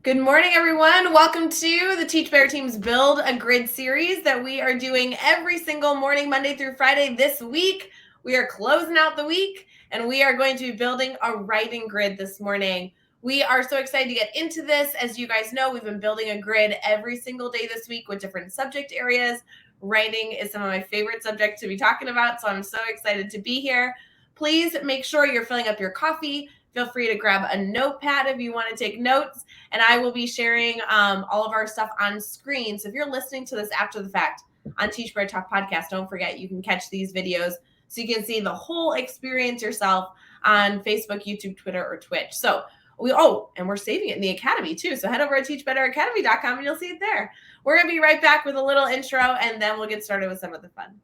Good morning, everyone. Welcome to the Teach Better Teams Build a Grid series that we are doing every single morning, Monday through Friday. This week, we are closing out the week, and we are going to be building a writing grid this morning. We are so excited to get into this. As you guys know, we've been building a grid every single day this week with different subject areas. Writing is some of my favorite subjects to be talking about, so I'm so excited to be here. Please make sure you're filling up your coffee. Feel free to grab a notepad if you want to take notes. And I will be sharing all of our stuff on screen. So if you're listening to this after the fact on Teach Better Talk podcast, don't forget you can catch these videos so you can see the whole experience yourself on Facebook, YouTube, Twitter, or Twitch. So and we're saving it in the Academy too. So head over to teachbetteracademy.com and you'll see it there. We're going to be right back with a little intro, and then we'll get started with some of the fun.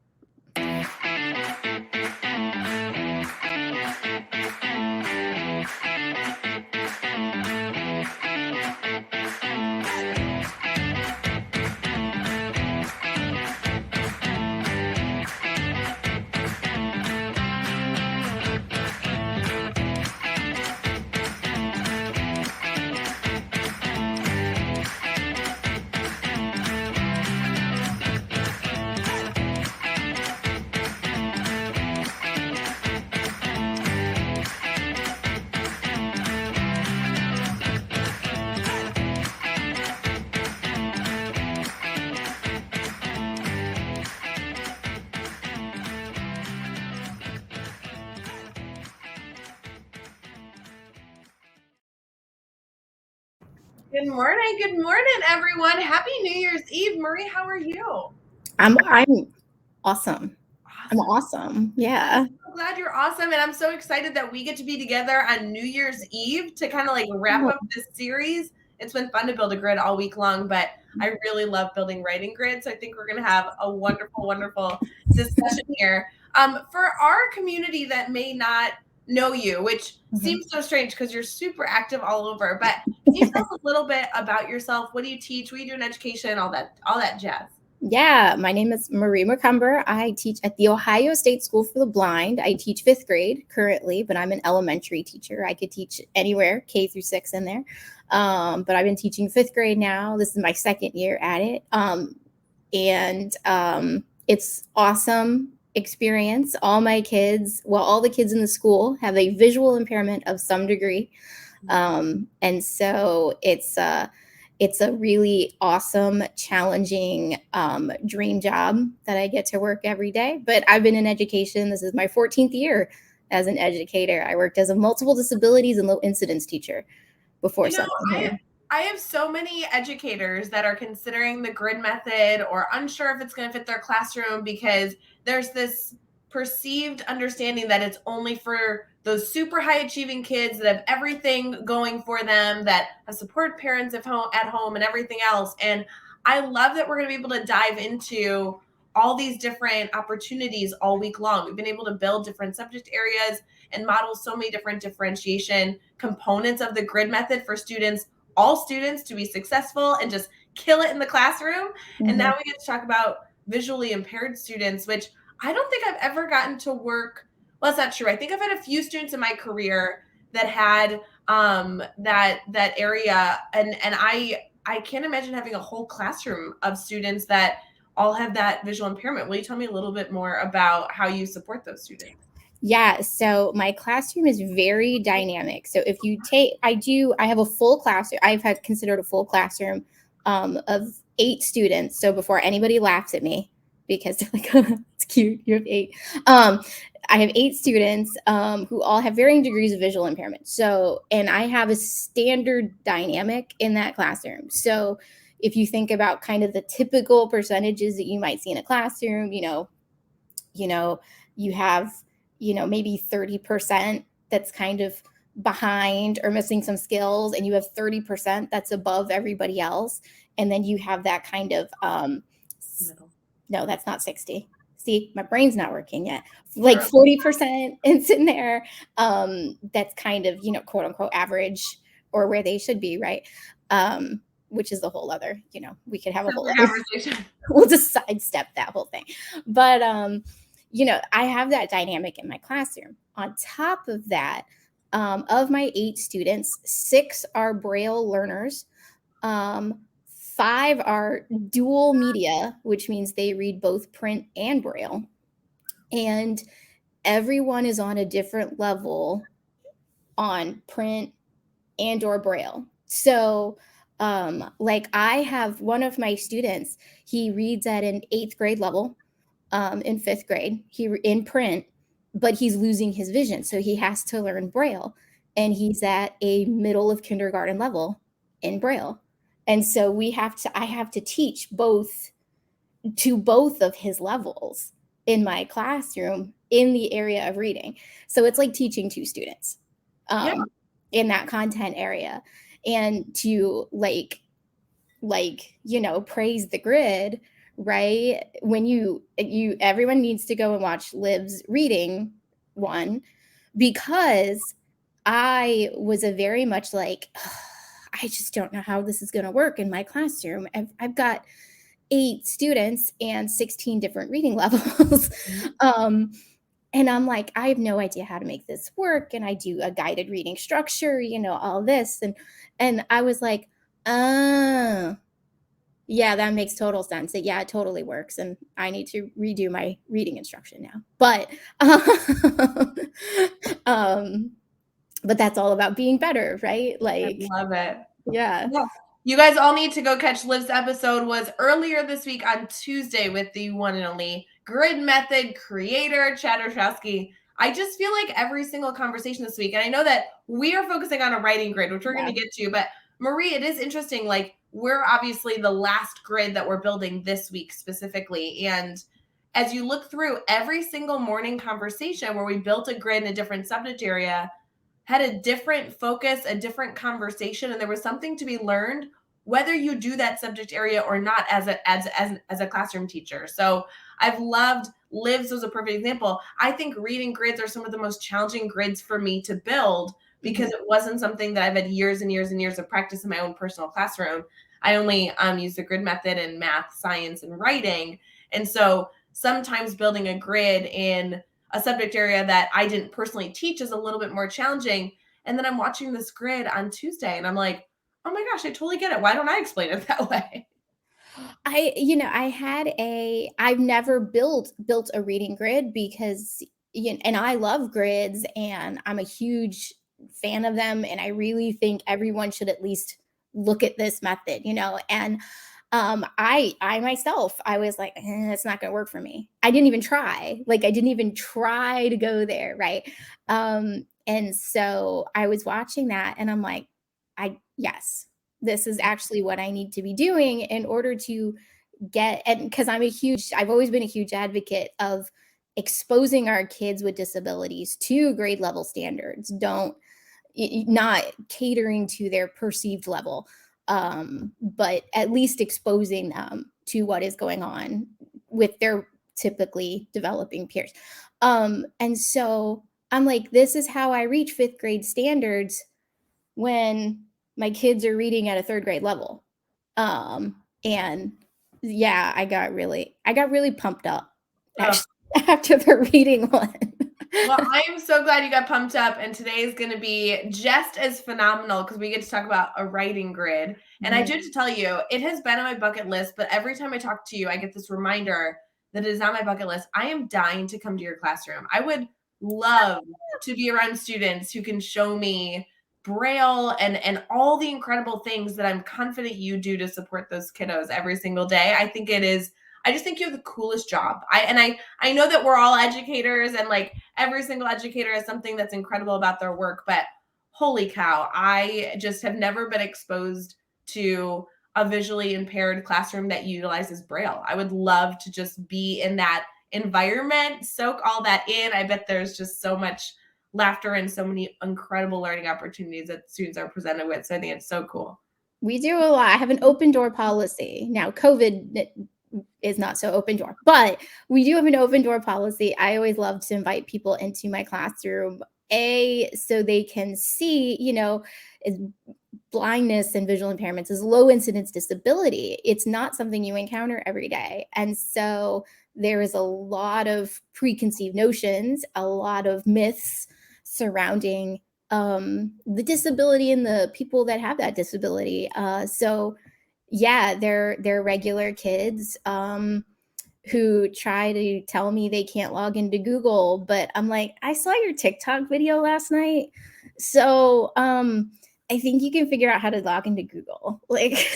Good morning, everyone. Happy New Year's Eve. Marie, how are you? I'm awesome. I'm awesome. Yeah. I'm so glad you're awesome. And I'm so excited that we get to be together on New Year's Eve to kind of like wrap up this series. It's been fun to build a grid all week long, but I really love building writing grids. So I think we're going to have a wonderful, wonderful discussion here. For our community that may not know you, which seems so strange because you're super active all over, but can you tell us a little bit about yourself? What do you teach? What do you do in education? All that jazz. Yeah, my name is Marie McCumber. I teach at the Ohio State School for the Blind. I teach 5th grade currently, but I'm an elementary teacher. I could teach anywhere, K through 6 in there. But I've been teaching 5th grade now. This is my 2nd year at it. It's awesome experience. All the kids in the school have a visual impairment of some degree. And so it's a really awesome, challenging dream job that I get to work every day. But I've been in education. This is my 14th year as an educator. I worked as a multiple disabilities and low incidence teacher before. I have so many educators that are considering the grid method or unsure if it's going to fit their classroom because there's this perceived understanding that it's only for those super high achieving kids that have everything going for them, that have supported parents at home and everything else. And I love that we're going to be able to dive into all these different opportunities all week long. We've been able to build different subject areas and model so many different differentiation components of the grid method for students, all students, to be successful and just kill it in the classroom. And now we get to talk about visually impaired students, which I don't think I've ever gotten to work. Well, that's not true. I think I've had a few students in my career that had that area, and I can't imagine having a whole classroom of students that all have that visual impairment. Will you tell me a little bit more about how you support those students? Yeah, so my classroom is very dynamic. So if you I have a full classroom. I've had considered a full classroom of 8 students. So before anybody laughs at me, because they're like, oh, it's cute, you have 8. I have 8 students who all have varying degrees of visual impairment. So, and I have a standard dynamic in that classroom. So if you think about kind of the typical percentages that you might see in a classroom, you have maybe 30% that's kind of behind or missing some skills, and you have 30% that's above everybody else. And then you have that kind of, no, that's not 60. See, my brain's not working yet. Like 40% is in there. That's kind of, quote unquote average, or where they should be, right? Which is the whole other, we could have a whole conversation. We'll just sidestep that whole thing. But, I have that dynamic in my classroom. On top of that, Of my 8 students, 6 are Braille learners. 5 are dual media, which means they read both print and Braille. And everyone is on a different level on print and or Braille. So like I have one of my students, he reads at an 8th grade level, in 5th grade, in print, but he's losing his vision. So he has to learn Braille, and he's at a middle of kindergarten level in Braille. And so I have to teach both to both of his levels in my classroom in the area of reading. So it's like teaching 2 students in that content area. And to praise the grid, right? When everyone needs to go and watch Liv's reading one, because I was a very much like, I just don't know how this is going to work in my classroom. I've got 8 students and 16 different reading levels. And I'm like, I have no idea how to make this work. And I do a guided reading structure, all this. And I was like, yeah, that makes total sense. It totally works. And I need to redo my reading instruction now. But but that's all about being better, right? Like, I love it. Yeah. You guys all need to go catch Liv's episode. Was earlier this week on Tuesday with the one and only Grid Method creator, Chad Ostrowski. I just feel like every single conversation this week, and I know that we are focusing on a writing grid, which we're going to get to, but Marie, it is interesting. Like, we're obviously the last grid that we're building this week specifically. And as you look through every single morning conversation where we built a grid in a different subject area, had a different focus, a different conversation, and there was something to be learned, whether you do that subject area or not as a classroom teacher. So I've loved Liv's was a perfect example. I think reading grids are some of the most challenging grids for me to build because it wasn't something that I've had years and years and years of practice in my own personal classroom. I only use the grid method in math, science, and writing. And so sometimes building a grid in a subject area that I didn't personally teach is a little bit more challenging. And then I'm watching this grid on Tuesday and I'm like, oh my gosh, I totally get it. Why don't I explain it that way? I've never built a reading grid because, and I love grids and I'm a huge fan of them. And I really think everyone should at least look at this method, and I myself, I was like, it's not going to work for me. I didn't even try. I didn't even try to go there. Right. And so I was watching that and I'm like, yes, this is actually what I need to be doing in order to and because I've always been a huge advocate of exposing our kids with disabilities to grade level standards, not catering to their perceived level. But at least exposing them to what is going on with their typically developing peers. And so I'm like, this is how I reach 5th grade standards when my kids are reading at a 3rd grade level. And yeah, I got really pumped up after the reading one. Well, I am so glad you got pumped up, and today is going to be just as phenomenal because we get to talk about a writing grid. And I do have to tell you, it has been on my bucket list, but every time I talk to you, I get this reminder that it is on my bucket list. I am dying to come to your classroom. I would love to be around students who can show me Braille and all the incredible things that I'm confident you do to support those kiddos every single day. I just think you have the coolest job. I know that we're all educators and like every single educator has something that's incredible about their work, but holy cow, I just have never been exposed to a visually impaired classroom that utilizes Braille. I would love to just be in that environment, soak all that in. I bet there's just so much laughter and so many incredible learning opportunities that students are presented with. So I think it's so cool. We do a lot. I have an open door policy. Now, COVID is not so open door, but we do have an open door policy. I always love to invite people into my classroom, so they can see, blindness and visual impairments is low incidence disability. It's not something you encounter every day. And so there is a lot of preconceived notions, a lot of myths surrounding the disability and the people that have that disability. So yeah, they're regular kids who try to tell me they can't log into Google, but I'm like, I saw your TikTok video last night. So I think you can figure out how to log into Google. Like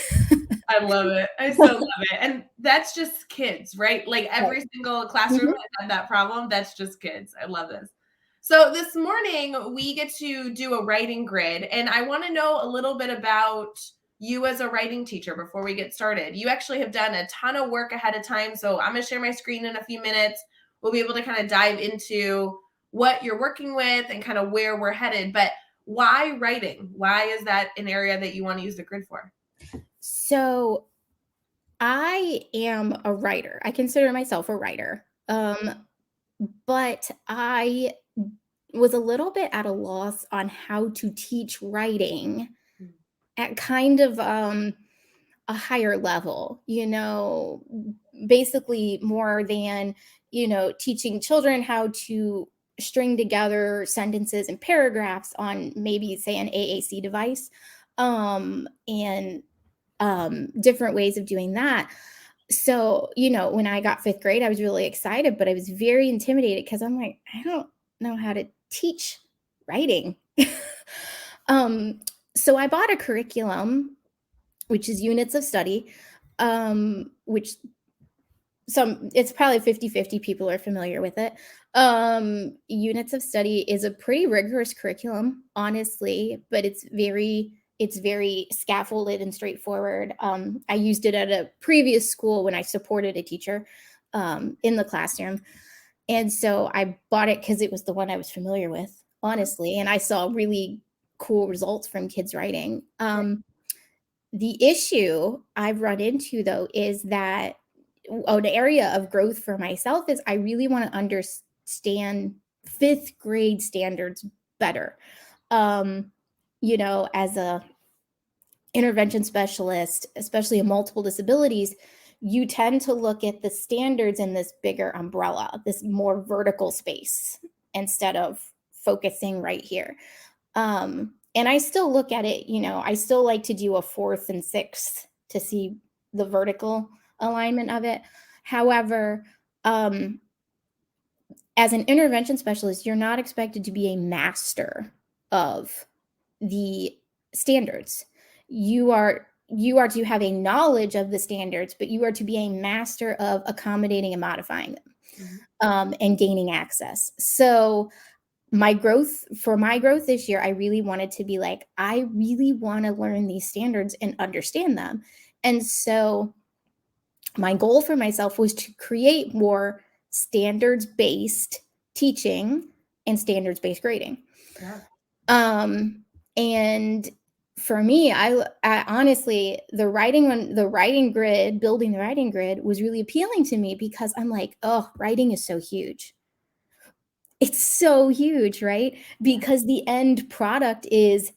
I love it. I so love it. And that's just kids, right? Like every single classroom Mhm. has had that problem. That's just kids. I love this. So this morning we get to do a writing grid, and I want to know a little bit about you as a writing teacher before we get started. You actually have done a ton of work ahead of time. So I'm going to share my screen in a few minutes. We'll be able to kind of dive into what you're working with and kind of where we're headed. But why writing? Why is that an area that you want to use the grid for? So I am a writer. I consider myself a writer. But I was a little bit at a loss on how to teach writing at kind of a higher level, basically more than, teaching children how to string together sentences and paragraphs on maybe, say, an AAC device, and different ways of doing that. So, when I got fifth grade, I was really excited, but I was very intimidated because I'm like, I don't know how to teach writing. um, so I bought a curriculum, which is units of study, which it's probably 50-50 people are familiar with it. Units of study is a pretty rigorous curriculum, honestly, but it's very scaffolded and straightforward. I used it at a previous school when I supported a teacher in the classroom. And so I bought it because it was the one I was familiar with, honestly. And I saw really cool results from kids writing. The issue I've run into, though, is that an area of growth for myself is I really want to understand fifth grade standards better. As a intervention specialist, especially in multiple disabilities, you tend to look at the standards in this bigger umbrella, this more vertical space, instead of focusing right here. And I still look at it, I still like to do a fourth and sixth to see the vertical alignment of it. However, as an intervention specialist, you're not expected to be a master of the standards. You are to have a knowledge of the standards, but you are to be a master of accommodating and modifying them, and gaining access. So my growth this year, I really wanted to be like, I really want to learn these standards and understand them. And so my goal for myself was to create more standards-based teaching and standards-based grading. Yeah. And for me, I honestly, building the writing grid was really appealing to me because I'm like, oh, writing is so huge. It's so huge, right? Because the end product is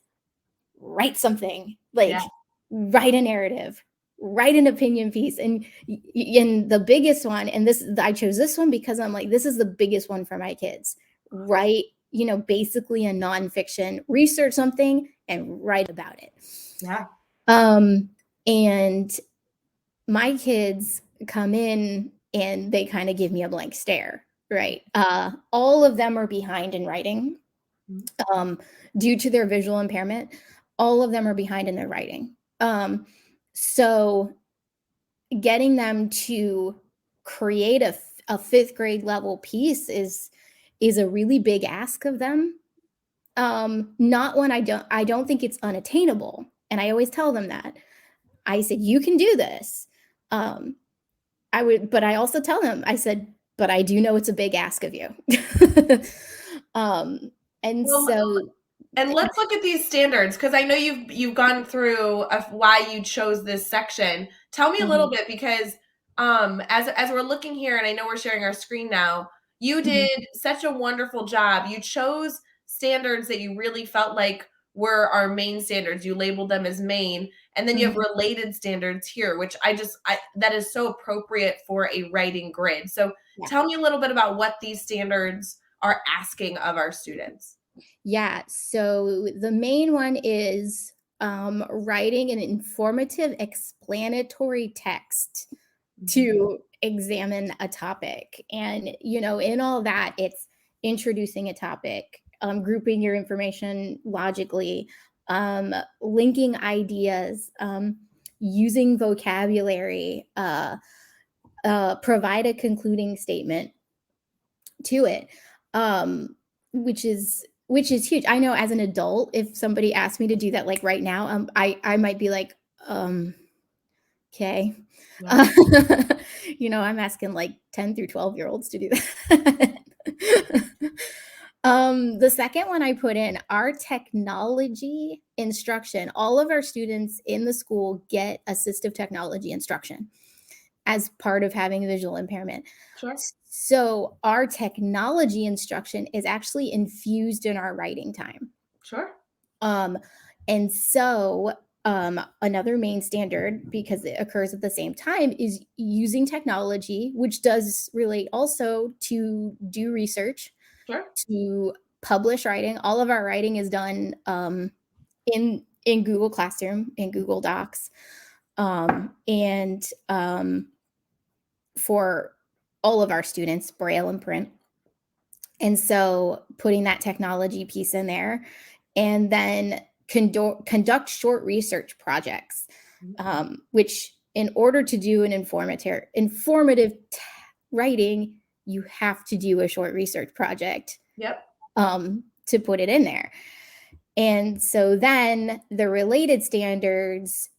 write something, like Yeah. write a narrative, write an opinion piece. And the biggest one, and I chose this one because I'm like, this is the biggest one for my kids. Write, basically a nonfiction, research something and write about it. Yeah. And my kids come in and they kind of give me a blank stare, right? All of them are behind in writing, due to their visual impairment. All of them are behind in their writing. So getting them to create a fifth grade level piece is a really big ask of them. Not when I don't think it's unattainable. And I always tell them that. I said, you can do this. But I also tell them, I said, but I do know it's a big ask of you. And Well, so, and let's look at these standards, because I know you've gone through why you chose this section. Tell me a little bit, because as we're looking here, and I know we're sharing our screen now, you did such a wonderful job. You chose standards that you really felt like were our main standards. You labeled them as main, and then you have related standards here, which that is so appropriate for a writing grid. So yeah. tell me a little bit about what these standards are asking of our students. Yeah. So the main one is writing an informative explanatory text Mhm. to examine a topic. And, in all that, it's introducing a topic, grouping your information logically, linking ideas, using vocabulary, provide a concluding statement to it, um, which is huge. I know as an adult, if somebody asked me to do that like right now, I might be like, okay. Yeah. Uh, I'm asking like 10 through 12-year-olds to do that. The second one I put in our technology instruction. All of our students in the school get assistive technology instruction as part of having visual impairment. Sure. So our technology instruction is actually infused in our writing time. Sure. Um, and so another main standard, because it occurs at the same time, is using technology, which does relate also to do research, Sure. to publish writing. All of our writing is done in Google Classroom, in Google Docs, and for all of our students, Braille and print. And so putting that technology piece in there, and then conduct short research projects, which in order to do an informative writing, you have to do a short research project Yep. to put it in there. And so then the related standards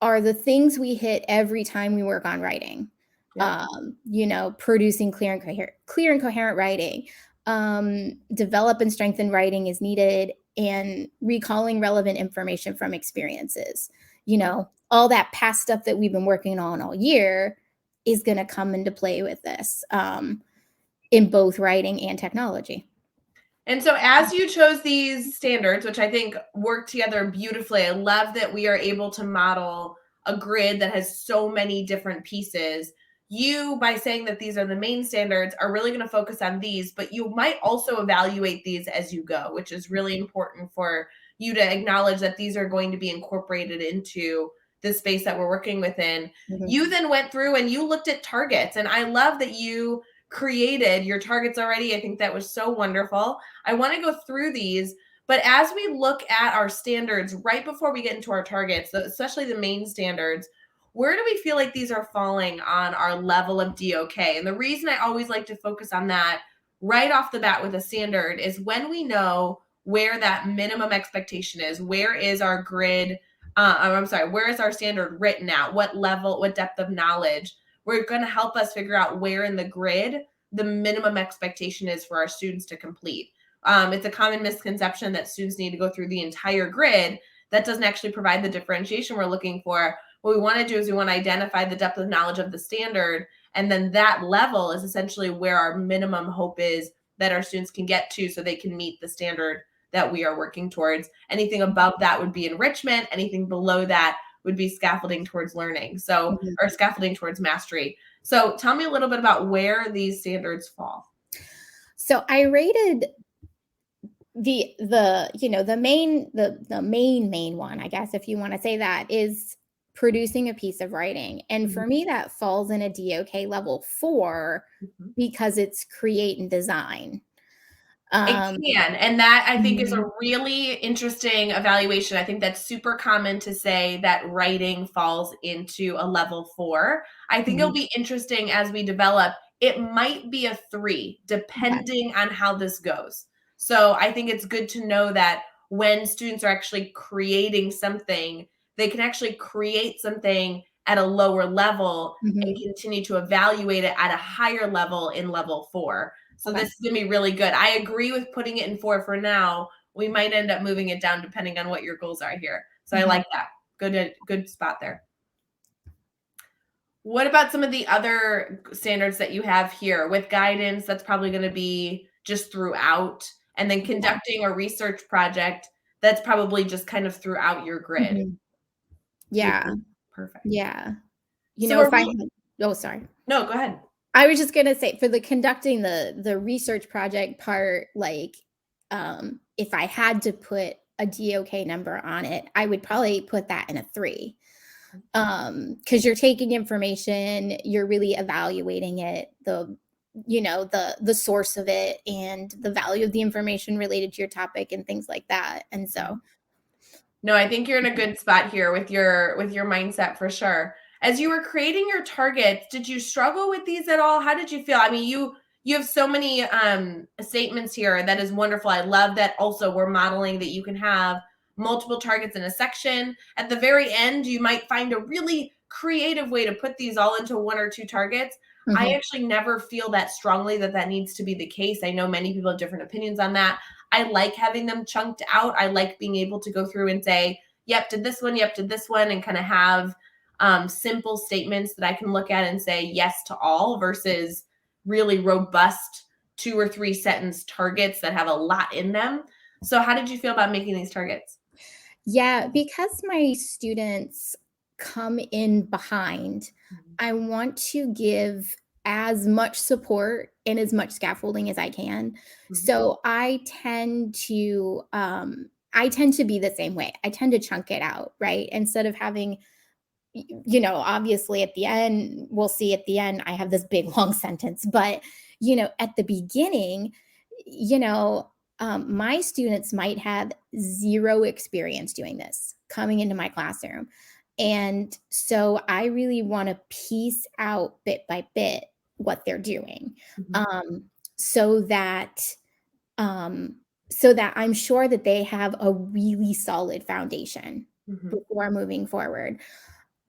are the things we hit every time we work on writing. Yep. Producing clear and coherent writing, develop and strengthen writing is needed, and recalling relevant information from experiences. All that past stuff that we've been working on all year is going to come into play with this, in both writing and technology. And so, as you chose these standards, which I think work together beautifully, I love that we are able to model a grid that has so many different pieces. You, by saying that these are the main standards, are really going to focus on these, but you might also evaluate these as you go, which is really important for you to acknowledge that these are going to be incorporated into the space that we're working within. Mhm. You then went through and you looked at targets, and I love that you created your targets already. I think that was so wonderful. I want to go through these, but as we look at our standards right before we get into our targets, especially the main standards, where do we feel like these are falling on our level of DOK? And the reason I always like to focus on that right off the bat with a standard is when we know where that minimum expectation is, where is our grid? I'm sorry, where is our standard written at? What level, what depth of knowledge? We're going to help us figure out where in the grid the minimum expectation is for our students to complete. It's a common misconception that students need to go through the entire grid. That doesn't actually provide the differentiation we're looking for. What we want to do is we want to identify the depth of knowledge of the standard, and then that level is essentially where our minimum hope is that our students can get to so they can meet the standard that we are working towards. Anything above that would be enrichment. Anything below that would be scaffolding towards learning. So, Mhm. or scaffolding towards mastery. So tell me a little bit about where these standards fall. So I rated the main one, I guess, if you want to say that, is producing a piece of writing. And Mhm. for me, that falls in a DOK level 4 Mhm. because it's create and design. It Um, can. And that I think is a mhm, really interesting evaluation. I think that's super common to say that writing falls into a level 4. I think it'll mhm. be interesting as we develop. It might be a 3, Okay. depending on how this goes. So I think it's good to know that when students are actually creating something, they can actually create something at a lower level and Mhm. continue to evaluate it at a higher level in level 4. So Okay. this is gonna be really good. I agree with putting it in 4 for now. We might end up moving it down depending on what your goals are here. So I Mhm. like that. Good spot there. What about some of the other standards that you have here with guidance? That's probably going to be just throughout, and then Yeah. conducting a research project. That's probably just kind of throughout your grid. Mhm. Yeah. Perfect. Yeah. So If are I we? had Oh, sorry. No, go ahead. I was just gonna say, for the conducting the research project part, like, if I had to put a DOK number on it, I would probably put that in a 3. Because you're taking information, you're really evaluating it, the source of it and the value of the information related to your topic and things like that. And so No, I think you're in a good spot here with your mindset for sure. As you were creating your targets, did you struggle with these at all? How did you feel? I mean, you have so many statements here. That is wonderful. I love that also we're modeling that you can have multiple targets in a section. At the very end, you might find a really creative way to put these all into 1 or 2 targets. I Mhm. actually never feel that strongly that needs to be the case. I know many people have different opinions on that. I like having them chunked out. I like being able to go through and say, yep, did this one, yep, did this one, and kind of have simple statements that I can look at and say yes to all versus really robust 2 or 3 sentence targets that have a lot in them. So how did you feel about making these targets? Yeah, because my students come in behind, I want to give as much support and as much scaffolding as I can. Mhm. So I tend to be the same way. I tend to chunk it out, right? Instead of having obviously at the end, we'll see at the end, I have this big long sentence, but, at the beginning, you know, my students might have zero experience doing this coming into my classroom. And so I really want to piece out bit by bit what they're doing, Mhm. um, so that um, so that I'm sure that they have a really solid foundation Mhm. before moving forward.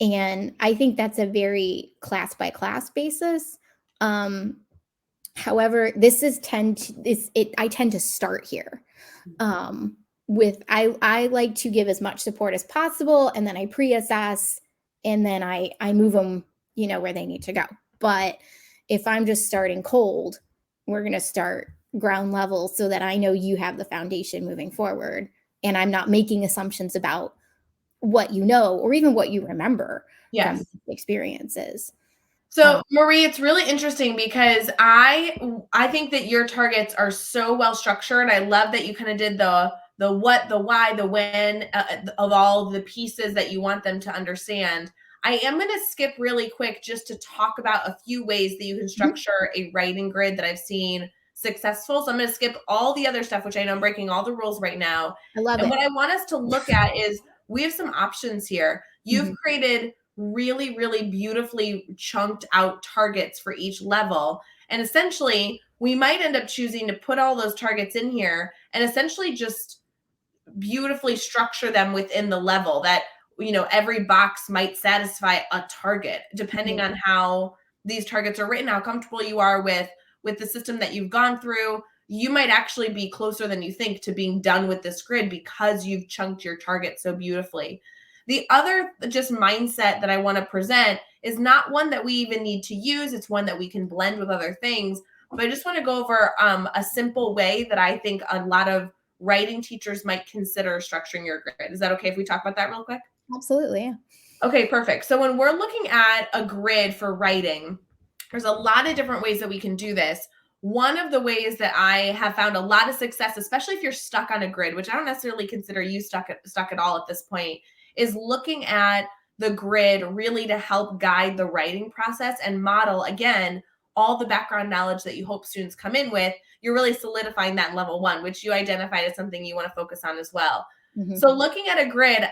And I think that's a very class by class basis. Um, However, this is tend to this it I tend to start here. Um, with I like to give as much support as possible, and then I pre-assess, and then I move them, where they need to go. But if I'm just starting cold, we're gonna start ground level so that I know you have the foundation moving forward, and I'm not making assumptions about what you know or even what you remember from Yes. experiences. So, Um, Marie, it's really interesting because I think that your targets are so well structured. I love that you kind of did the what, the why, the when of all the pieces that you want them to understand. I am going to skip really quick just to talk about a few ways that you can mhm, structure a writing grid that I've seen successful. So I'm going to skip all the other stuff, which I know I'm breaking all the rules right now. I love And it. what I want us to look at is we have some options here. You've Mhm, created really, really beautifully chunked out targets for each level. And essentially, we might end up choosing to put all those targets in here and essentially just beautifully structure them within the level that, every box might satisfy a target depending mhm, on how these targets are written, how comfortable you are with the system that you've gone through. You might actually be closer than you think to being done with this grid because you've chunked your target so beautifully. The other just mindset that I want to present is not one that we even need to use. It's one that we can blend with other things. But I just want to go over a simple way that I think a lot of writing teachers might consider structuring your grid. Is that okay if we talk about that real quick? absolutely, yeah. Okay, perfect. So when we're looking at a grid for writing, there's a lot of different ways that we can do this. One of the ways that I have found a lot of success, especially if you're stuck on a grid, which I don't necessarily consider you stuck at all at this point, is looking at the grid really to help guide the writing process and model again all the background knowledge that you hope students come in with. You're really solidifying that in level 1, which you identified as something you want to focus on as well. Mhm, So looking at a grid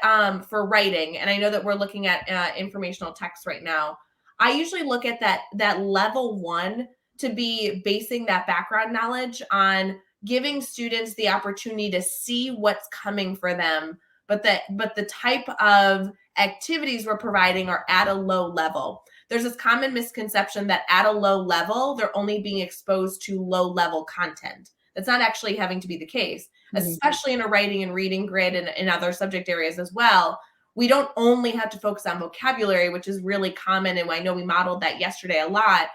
for writing, and I know that we're looking at informational text right now. I usually look at that level 1 to be basing that background knowledge on giving students the opportunity to see what's coming for them, but the type of activities we're providing are at a low level. There's this common misconception that at a low level, they're only being exposed to low level content. That's not actually having to be the case, mhm, especially in a writing and reading grid and in other subject areas as well. We don't only have to focus on vocabulary, which is really common. And I know we modeled that yesterday a lot.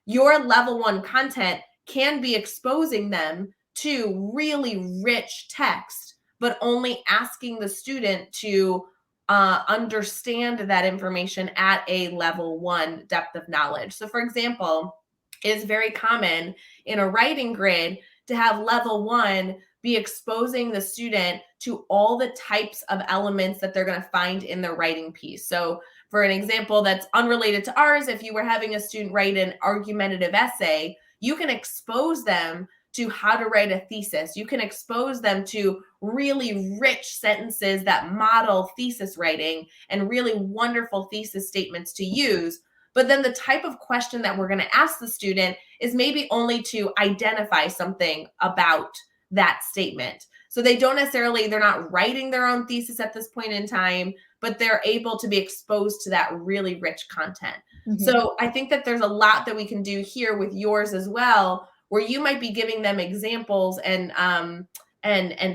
Your level 1 content can be exposing them to really rich text, but only asking the student to understand that information at a level 1 depth of knowledge. So, for example, it is very common in a writing grid to have level 1 be exposing the student to all the types of elements that they're going to find in their writing piece. So for an example that's unrelated to ours, if you were having a student write an argumentative essay, you can expose them to how to write a thesis. You can expose them to really rich sentences that model thesis writing and really wonderful thesis statements to use. But then the type of question that we're going to ask the student is maybe only to identify something about that statement. So they're not writing their own thesis at this point in time, but they're able to be exposed to that really rich content. Mm-hmm. So I think that there's a lot that we can do here with yours as well, where you might be giving them examples and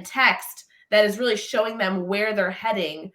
text that is really showing them where they're heading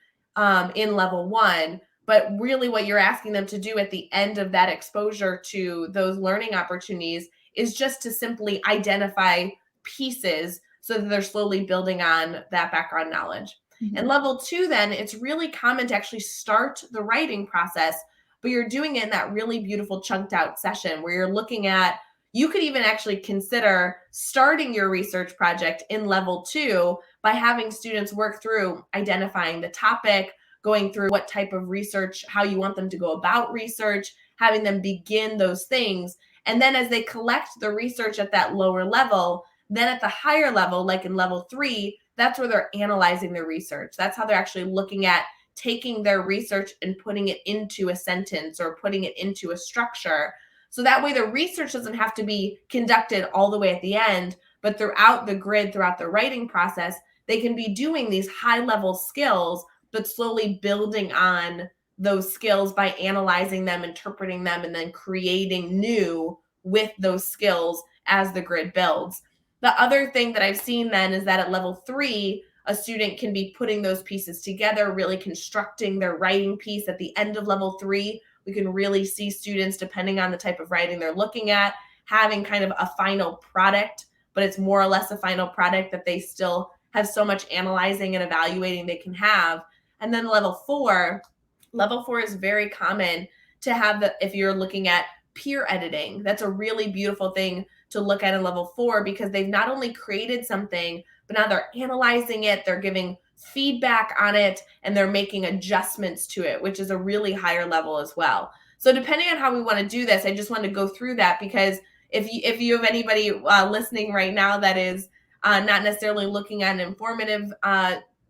in level 1. But really what you're asking them to do at the end of that exposure to those learning opportunities is just to simply identify pieces so that they're slowly building on that background knowledge. Mm-hmm. And level 2, then, it's really common to actually start the writing process, but you're doing it in that really beautiful chunked out session where you're looking at, you could even actually consider starting your research project in level 2 by having students work through identifying the topic, going through what type of research, how you want them to go about research, having them begin those things. And then as they collect the research at that lower level, then at the higher level, like in level 3, that's where they're analyzing their research. That's how they're actually looking at taking their research and putting it into a sentence or putting it into a structure. So that way the research doesn't have to be conducted all the way at the end, but throughout the grid, throughout the writing process, they can be doing these high level skills, but slowly building on those skills by analyzing them, interpreting them, and then creating new with those skills as the grid builds. The other thing that I've seen then is that at level 3, a student can be putting those pieces together, really constructing their writing piece. At the end of level 3, we can really see students, depending on the type of writing they're looking at, having kind of a final product, but it's more or less a final product that they still have so much analyzing and evaluating they can have. And then level 4 is very common to have if you're looking at peer editing. That's a really beautiful thing to look at in level 4 because they've not only created something, but now they're analyzing it, they're giving feedback on it, and they're making adjustments to it, which is a really higher level as well. So depending on how we want to do this, I just want to go through that because if you have anybody listening right now that is not necessarily looking at an informative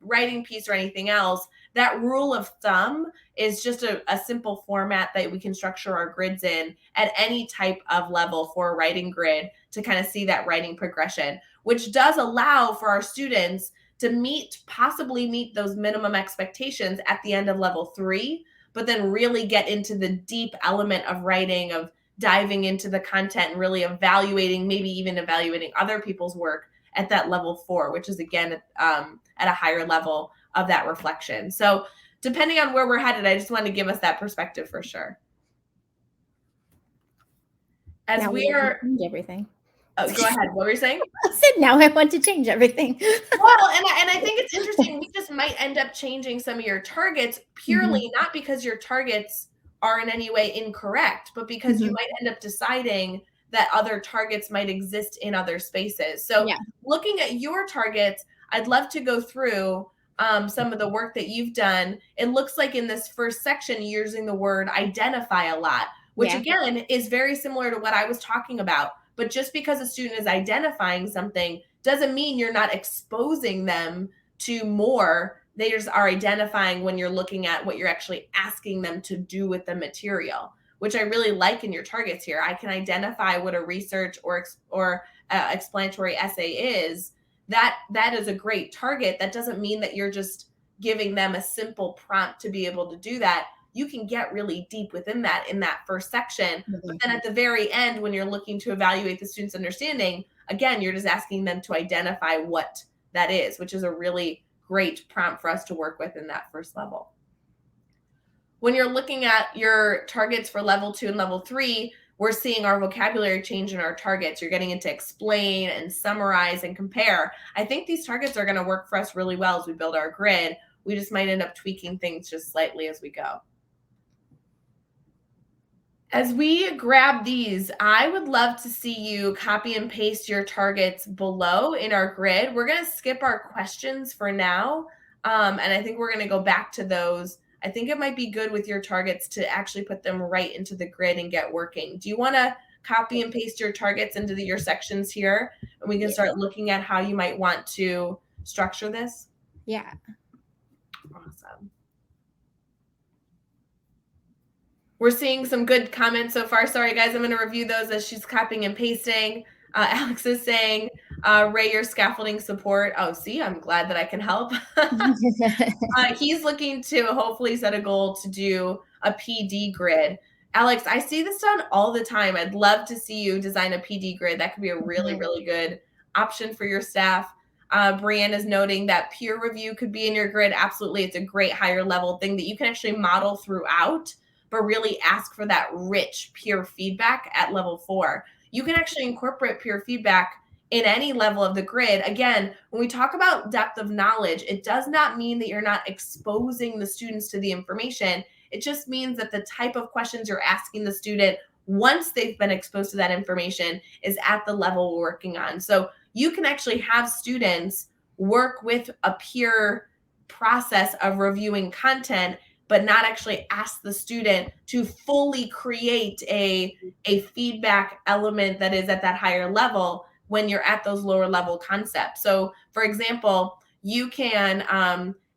writing piece or anything else, that rule of thumb is just a simple format that we can structure our grids in at any type of level for a writing grid to kind of see that writing progression, which does allow for our students to possibly meet those minimum expectations at the end of level 3, but then really get into the deep element of writing, of diving into the content and really maybe even evaluating other people's work at that level 4, which is again at a higher level of that reflection. So depending on where we're headed, I just wanted to give us that perspective for sure. As now we are change everything. Oh, go ahead. What were you saying? I said now I want to change everything. Well, and I think it's interesting. We just might end up changing some of your targets purely not because your targets are in any way incorrect, but because you might end up deciding that other targets might exist in other spaces. So looking at your targets, I'd love to go through some of the work that you've done. It looks like in this first section, you're using the word identify a lot, which again is very similar to what I was talking about. But just because a student is identifying something doesn't mean you're not exposing them to more. They just are identifying when you're looking at what you're actually asking them to do with the material, which I really like in your targets here. I can identify what a research or explanatory essay is. That is a great target. That doesn't mean that you're just giving them a simple prompt to be able to do that. You can get really deep within that in that first section. But then at the very end, when you're looking to evaluate the student's understanding, again, you're just asking them to identify what that is, which is a really great prompt for us to work with in that first level. When you're looking at your targets for level 2 and level 3, we're seeing our vocabulary change in our targets. You're getting into explain and summarize and compare. I think these targets are going to work for us really well as we build our grid. We just might end up tweaking things just slightly as we go. As we grab these, I would love to see you copy and paste your targets below in our grid. We're going to skip our questions for now. And I think we're going to go back to those. I think it might be good with your targets to actually put them right into the grid and get working. Do you want to copy and paste your targets into your sections here? And we can start looking at how you might want to structure this? Yeah. Awesome. We're seeing some good comments so far. Sorry, guys, I'm going to review those as she's copying and pasting. Alex is saying, Ray, your scaffolding support. Oh, see, I'm glad that I can help. He's looking to hopefully set a goal to do a PD grid. Alex, I see this done all the time. I'd love to see you design a PD grid. That could be a really, really good option for your staff. Brianne is noting that peer review could be in your grid. Absolutely. It's a great higher level thing that you can actually model throughout, but really ask for that rich peer feedback at level 4. You can actually incorporate peer feedback in any level of the grid. Again, when we talk about depth of knowledge, it does not mean that you're not exposing the students to the information. It just means that the type of questions you're asking the student once they've been exposed to that information is at the level we're working on. So you can actually have students work with a peer process of reviewing content, but not actually ask the student to fully create a feedback element that is at that higher level when you're at those lower level concepts. So for example, you can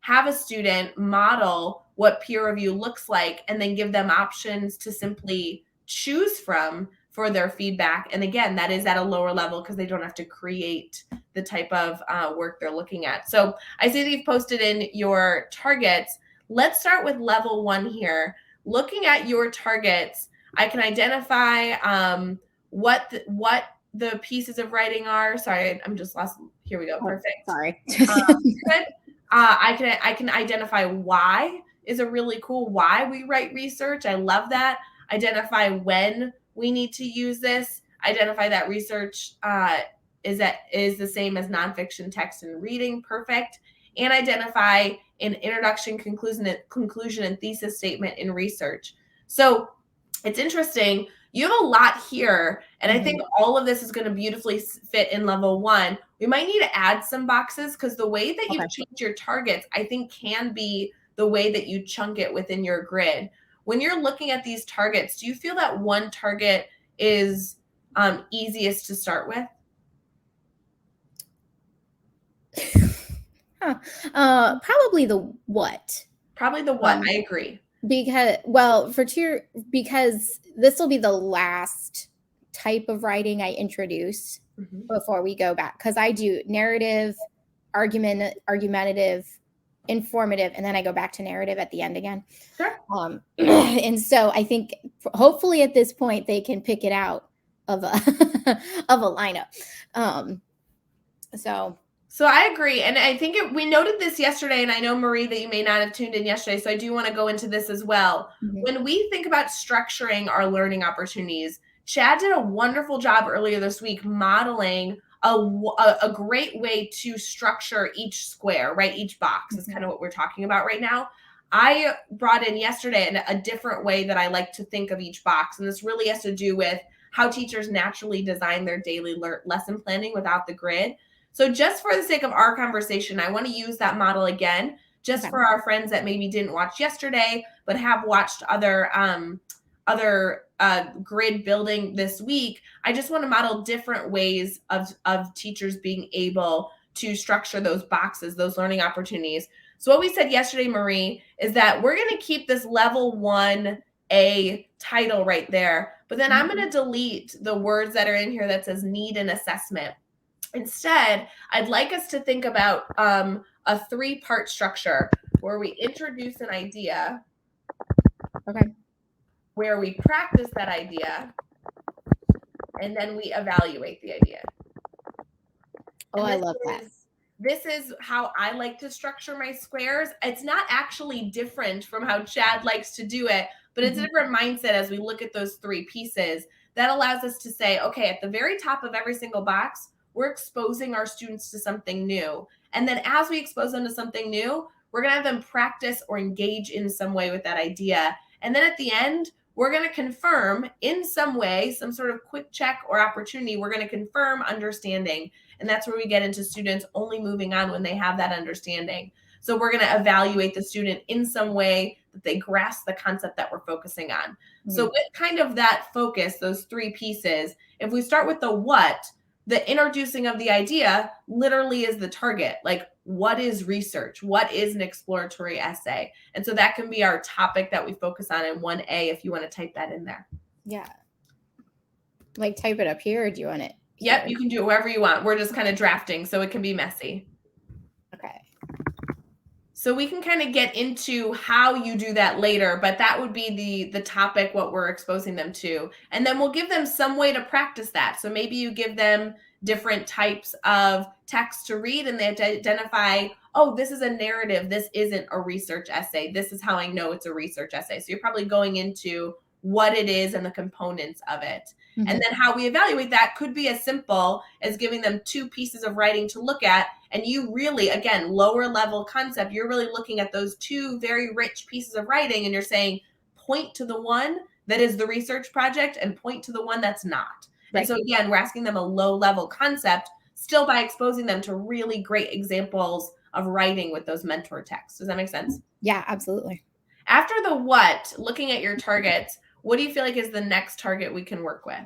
have a student model what peer review looks like and then give them options to simply choose from for their feedback. And again, that is at a lower level because they don't have to create the type of work they're looking at. So I see that you've posted in your targets. Let's start with level 1 here. Looking at your targets, I can identify what the pieces of writing are. Sorry, I'm just lost. Here we go. Perfect. Sorry. Good. I can identify why is a really cool why we write research. I love that. Identify when we need to use this. Identify that research is the same as nonfiction text and reading. Perfect. And identify an introduction, conclusion, and thesis statement in research. So it's interesting. You have a lot here, and I think all of this is going to beautifully fit in level 1. We might need to add some boxes because the way that you've changed your targets, I think, can be the way that you chunk it within your grid. When you're looking at these targets, do you feel that one target is easiest to start with? Probably the what. Probably the what. I agree. Because this will be the last type of writing I introduce before we go back. Because I do narrative, argumentative, informative, and then I go back to narrative at the end again. Sure. And so I think hopefully at this point they can pick it out of a of a lineup. So I agree. And I think we noted this yesterday, and I know, Marie, that you may not have tuned in yesterday, so I do want to go into this as well. When we think about structuring our learning opportunities, Chad did a wonderful job earlier this week modeling a great way to structure each square, right? Each box is kind of what we're talking about right now. I brought in yesterday a different way that I like to think of each box, and this really has to do with how teachers naturally design their daily lesson planning without the grid. So just for the sake of our conversation, I want to use that model again, just for our friends that maybe didn't watch yesterday, but have watched other grid building this week. I just want to model different ways of teachers being able to structure those boxes, those learning opportunities. So what we said yesterday, Marie, is that we're going to keep this level 1A title right there, but then I'm going to delete the words that are in here that says need and assessment. Instead, I'd like us to think about a 3-part structure where we introduce an idea, where we practice that idea, and then we evaluate the idea. I love that. This is how I like to structure my squares. It's not actually different from how Chad likes to do it, but it's a different mindset as we look at those 3 pieces. That allows us to say, okay, at the very top of every single box, we're exposing our students to something new. And then as we expose them to something new, we're going to have them practice or engage in some way with that idea. And then at the end, we're going to confirm in some way, some sort of quick check or opportunity, we're going to confirm understanding. And that's where we get into students only moving on when they have that understanding. So we're going to evaluate the student in some way that they grasp the concept that we're focusing on. So with kind of that focus, those three pieces, if we start with the what, the introducing of the idea literally is the target. Like, what is research? What is an exploratory essay? And so that can be our topic that we focus on in 1A if you want to type that in there. Yeah. Like type it up here, or do you want it here? Yep, you can do it wherever you want. We're just kind of drafting, so it can be messy. Okay. So we can kind of get into how you do that later, but that would be the topic, what we're exposing them to. And then we'll give them some way to practice that. So maybe you give them different types of text to read, and they have to identify, oh, this is a narrative. This isn't a research essay. This is how I know it's a research essay. So you're probably going into what it is and the components of it. Mm-hmm. And then how we evaluate that could be as simple as giving them 2 pieces of writing to look at. And you really, again, lower level concept, you're really looking at those 2 very rich pieces of writing, and you're saying, point to the one that is the research project and point to the one that's not. Right. And so again, we're asking them a low level concept, still by exposing them to really great examples of writing with those mentor texts. Does that make sense? Yeah, absolutely. After the what, looking at your targets, what do you feel like is the next target we can work with?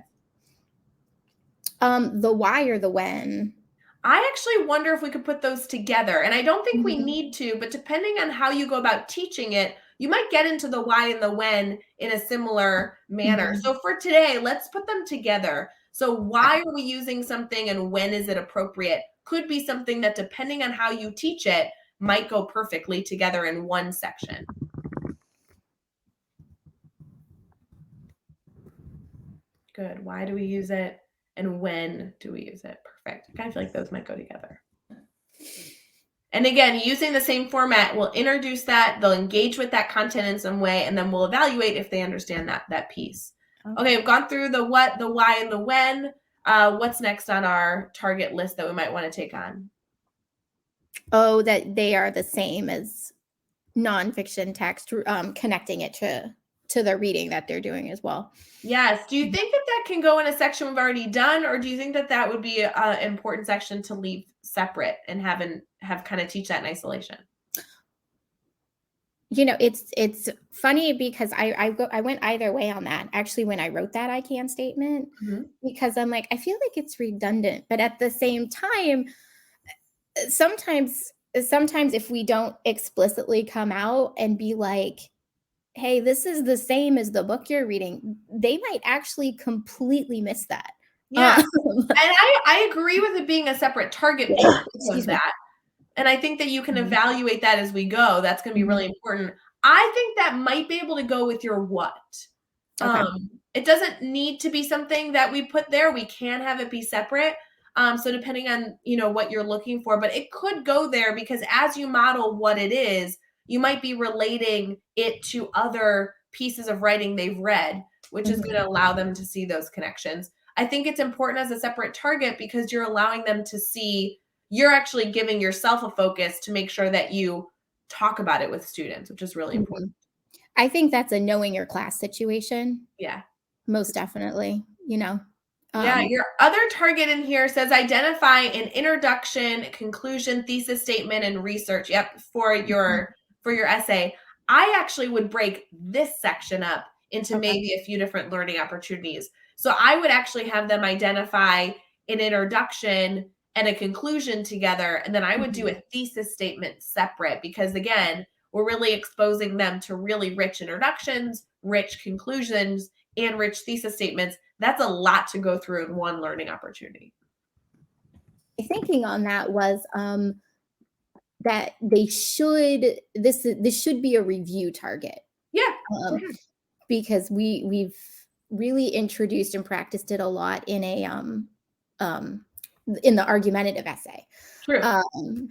The why or the when? I actually wonder if we could put those together. And I don't think we need to, but depending on how you go about teaching it, you might get into the why and the when in a similar manner. So for today, let's put them together. So why are we using something and when is it appropriate? Could be something that, depending on how you teach it, might go perfectly together in one section. Good. Why do we use it? And when do we use it? Perfect. I kind of feel like those might go together. And again, using the same format, we'll introduce that, they'll engage with that content in some way, and then we'll evaluate if they understand that piece. Okay, we've gone through the what, the why, and the when. What's next on our target list that we might want to take on? Oh, that they are the same as nonfiction text, connecting it to the reading that they're doing as well. Yes. Do you think that can go in a section we've already done, or do you think that would be an important section to leave separate and have kind of teach that in isolation? It's funny because I went either way on that. Actually, when I wrote that I can statement, because I'm like, I feel like it's redundant, but at the same time, sometimes if we don't explicitly come out and be like, hey, this is the same as the book you're reading, they might actually completely miss that. Yeah. And I agree with it being a separate target because of that. And I think that you can evaluate that as we go. That's going to be really important. I think that might be able to go with your what. Okay. It doesn't need to be something that we put there. We can have it be separate. So depending on, what you're looking for, but it could go there because as you model what it is, you might be relating it to other pieces of writing they've read, which is going to allow them to see those connections. I think it's important as a separate target because you're allowing them to see, you're actually giving yourself a focus to make sure that you talk about it with students, which is really important. I think that's a knowing your class situation. Yeah. Most definitely, Yeah, your other target in here says identify an introduction, conclusion, thesis statement, and research. Yep, for your essay. I actually would break this section up into maybe a few different learning opportunities. So I would actually have them identify an introduction and a conclusion together, and then I would do a thesis statement separate because, again, we're really exposing them to really rich introductions, rich conclusions, and rich thesis statements. That's a lot to go through in one learning opportunity. Thinking on that was that this should be a review target. Yeah. Because we've really introduced and practiced it a lot in the argumentative essay. True.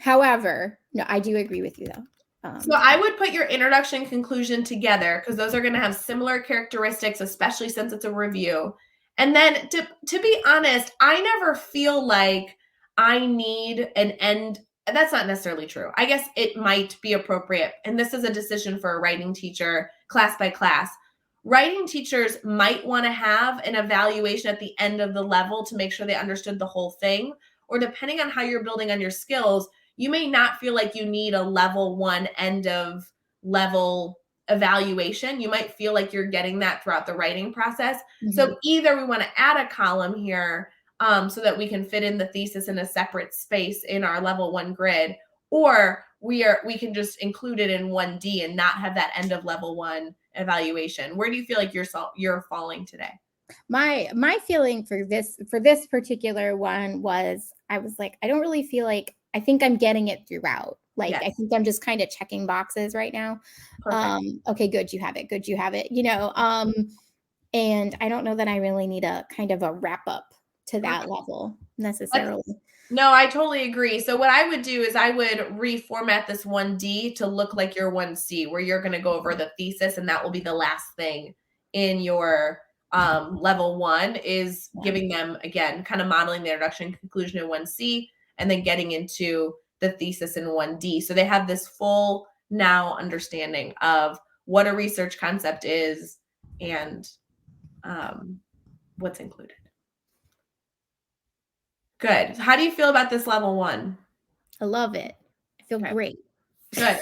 However, no, I do agree with you though. So I would put your introduction conclusion together because those are going to have similar characteristics, especially since it's a review. And then to be honest, I never feel like I need an end. That's not necessarily true. I guess it might be appropriate. And this is a decision for a writing teacher, class by class. Writing teachers might want to have an evaluation at the end of the level to make sure they understood the whole thing. Or depending on how you're building on your skills, you may not feel like you need a level 1 end of level evaluation. You might feel like you're getting that throughout the writing process. So either we want to add a column here so that we can fit in the thesis in a separate space in our level 1 grid, or we can just include it in 1D and not have that end of level 1 evaluation. Where do you feel like you're falling today? My feeling for this particular one was, I was like, I don't really feel like, I think I'm getting it throughout. Like, Yes. I think I'm just kind of checking boxes right now. Perfect. Okay, good, you have it. Good, you have it. And I don't know that I really need a kind of a wrap up to that Perfect. level necessarily. No, I totally agree. So what I would do is I would reformat this 1D to look like your 1C, where you're going to go over the thesis, and that will be the last thing in your level 1 is giving them, again, kind of modeling the introduction, conclusion in 1C, and then getting into the thesis in 1D. So they have this full now understanding of what a research concept is and what's included. Good. How do you feel about this level 1? I love it. I feel Okay. great. Good.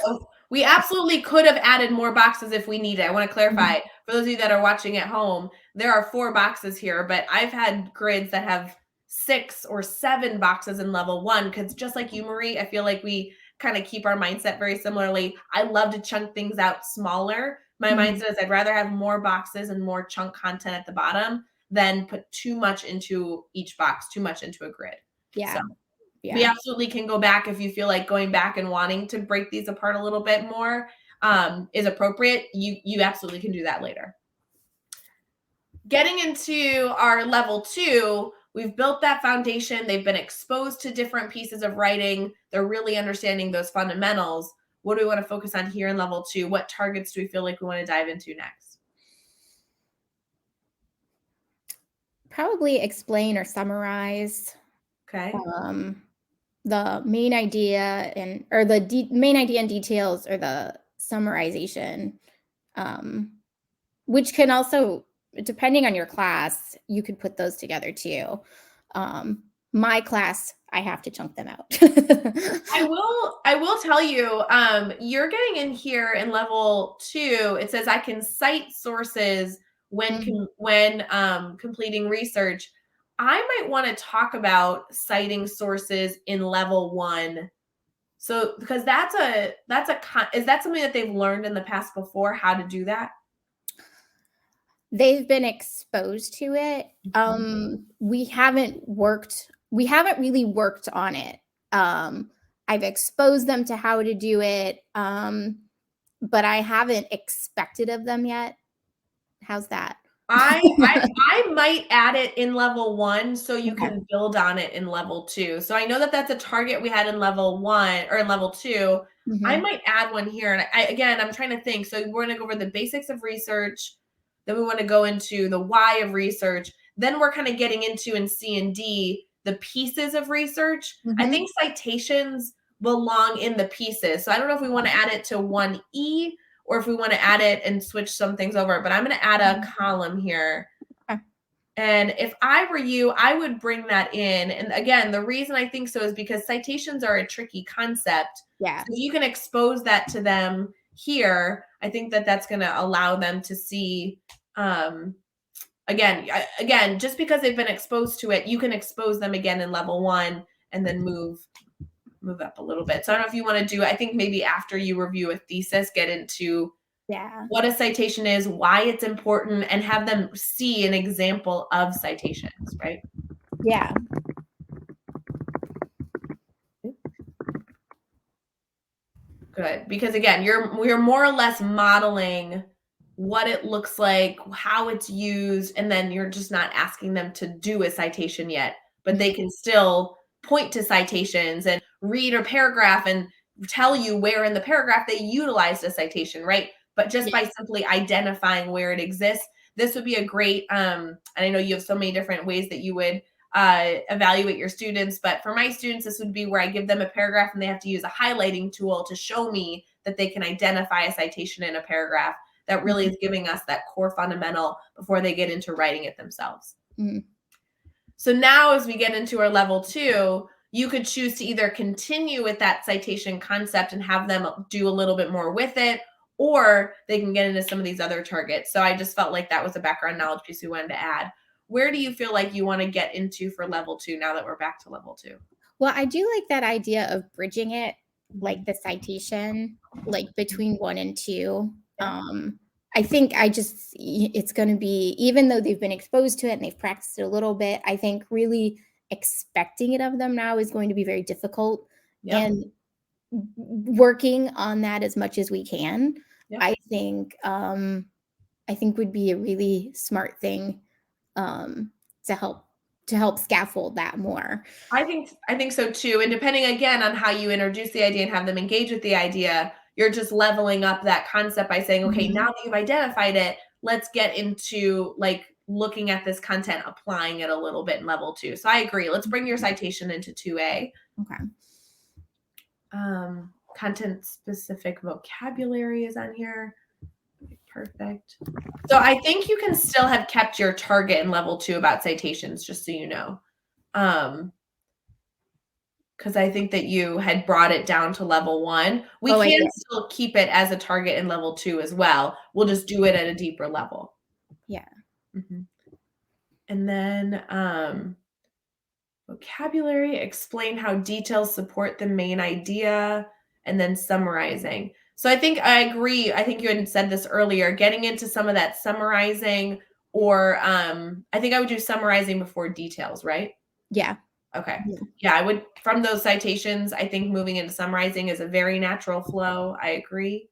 We absolutely could have added more boxes if we needed. I want to clarify for those of you that are watching at home, there are 4 boxes here, but I've had grids that have 6 or 7 boxes in level 1 because just like you, Marie, I feel like we kind of keep our mindset very similarly. I love to chunk things out smaller. My mindset is I'd rather have more boxes and more chunk content at the bottom than put too much into each box, too much into a grid. Yeah. So Yeah. we absolutely can go back if you feel like going back and wanting to break these apart a little bit more is appropriate. You absolutely can do that later. Getting into our level 2, we've built that foundation. They've been exposed to different pieces of writing. They're really understanding those fundamentals. What do we want to focus on here in level 2? What targets do we feel like we want to dive into next? Probably explain or summarize. Okay. The main idea or the main idea and details, or the summarization, which can also, depending on your class, you could put those together too. My class, I have to chunk them out. I will tell you, you're getting in here in level 2. It says I can cite sources when completing research. I might want to talk about citing sources in level 1. So because is that something that they've learned in the past before, how to do that? They've been exposed to it. We haven't really worked on it. I've exposed them to how to do it, but I haven't expected of them yet. How's that? I might add it in level 1 so you Okay. can build on it in level 2. So I know that that's a target we had in level 1 or in level 2. I might add one here. And I'm trying to think. So we're going to go over the basics of research. Then we want to go into the why of research. Then we're kind of getting into in C and D the pieces of research. I think citations belong in the pieces. So I don't know if we want to add it to 1E or if we want to add it and switch some things over, but I'm going to add a column here. Okay. And if I were you, I would bring that in. And again, the reason I think so is because citations are a tricky concept. Yeah. So you can expose that to them here. I think that that's going to allow them to see, again, just because they've been exposed to it, you can expose them again in level 1 and then move up a little bit. So I don't know if you want to do, I think maybe after you review a thesis, get into what a citation is, why it's important, and have them see an example of citations, right? Yeah. Good. Because again, we're more or less modeling what it looks like, how it's used, and then you're just not asking them to do a citation yet, but they can still point to citations and read a paragraph and tell you where in the paragraph they utilized a citation, right? But just by simply identifying where it exists, this would be a great, and I know you have so many different ways that you would evaluate your students, but for my students, this would be where I give them a paragraph and they have to use a highlighting tool to show me that they can identify a citation in a paragraph. that really is giving us that core fundamental before they get into writing it themselves. So now as we get into our level 2, you could choose to either continue with that citation concept and have them do a little bit more with it, or they can get into some of these other targets. So I just felt like that was a background knowledge piece we wanted to add. Where do you feel like you want to get into for level 2 now that we're back to level 2? Well, I do like that idea of bridging it, like the citation, like between 1 and 2. I think it's going to be, even though they've been exposed to it and they've practiced it a little bit, I think really expecting it of them now is going to be very difficult. And working on that as much as we can, I think would be a really smart thing to help scaffold that more. I think so too. And depending again on how you introduce the idea and have them engage with the idea, you're just leveling up that concept by saying, okay, now that you've identified it, let's get into like looking at this content, applying it a little bit in level 2. So I agree. Let's bring your citation into 2A. Okay. Content specific vocabulary is on here. Perfect. So I think you can still have kept your target in level 2 about citations, just so you know. Because I think that you had brought it down to level 1. We can still keep it as a target in level 2 as well. We'll just do it at a deeper level. Yeah. And then vocabulary, explain how details support the main idea, and then summarizing. So I think I agree. I think you had said this earlier, getting into some of that summarizing, or I think I would do summarizing before details, right? Yeah. Okay. Yeah, I would, from those citations, I think moving into summarizing is a very natural flow. I agree.